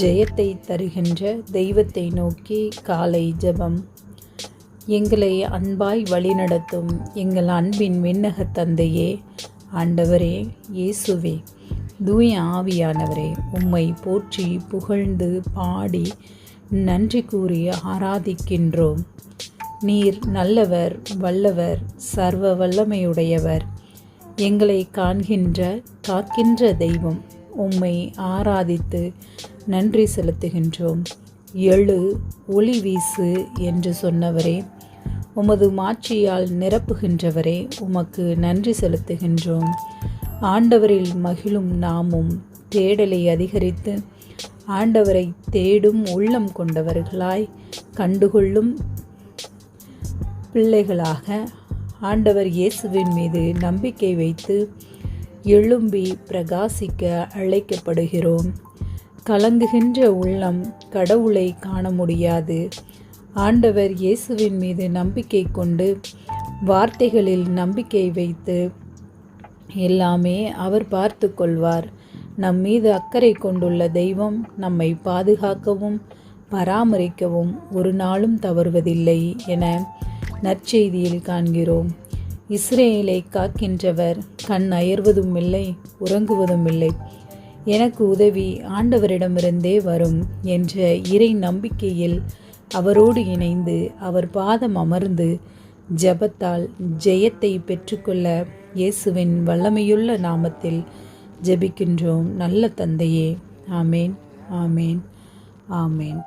ஜெயத்தை தருகின்ற தெய்வத்தை நோக்கி காலை ஜெபம். எங்களை அன்பாய் வழிநடத்தும் எங்கள் அன்பின் விண்ணக தந்தையே, ஆண்டவரே, இயேசுவே, தூய ஆவியானவரே, உம்மை போற்றி புகழ்ந்து பாடி நன்றி கூறி ஆராதிக்கின்றோம். நீர் நல்லவர், வல்லவர், சர்வ வல்லமையுடையவர், எங்களை காக்கின்ற தெய்வம். உம்மை ஆராதித்து நன்றி செலுத்துகின்றோம். எழு, ஒளி வீசு என்று சொன்னவரே, உமது மாட்சியால் நிரப்புகின்றவரே, உமக்கு நன்றி செலுத்துகின்றோம். ஆண்டவரில் மகிழும் நாமும் தேடலை அதிகரித்து ஆண்டவரை தேடும் உள்ளம் கொண்டவர்களாய் கண்டுகொள்ளும் பிள்ளைகளாக ஆண்டவர் இயேசுவின் மீது நம்பிக்கை வைத்து எழும்பி பிரகாசிக்க அழைக்கப்படுகிறோம். கலங்குகின்ற உள்ளம் கடவுளை காண முடியாது. ஆண்டவர் இயேசுவின் மீது நம்பிக்கை கொண்டு வார்த்தைகளில் நம்பிக்கை வைத்து எல்லாமே அவர் பார்த்து கொள்வார். நம் மீது அக்கறை கொண்டுள்ள தெய்வம் நம்மை பாதுகாக்கவும் பராமரிக்கவும் ஒரு நாளும் தவறுவதில்லை என நற்செய்தியில் காண்கிறோம். இஸ்ரேலை காக்கின்றவர் கண் அயர்வதும் இல்லை, உறங்குவதும் இல்லை. எனக்கு உதவி ஆண்டவரிடமிருந்தே வரும் என்ற இறை நம்பிக்கையில் அவரோடு இணைந்து அவர் பாதம் அமர்ந்து ஜெபத்தால் ஜெயத்தை பெற்றுக்கொள்ள இயேசுவின் வல்லமையுள்ள நாமத்தில் ஜெபிக்கின்றோம். நல்ல தந்தையே, ஆமேன், ஆமேன், ஆமேன்.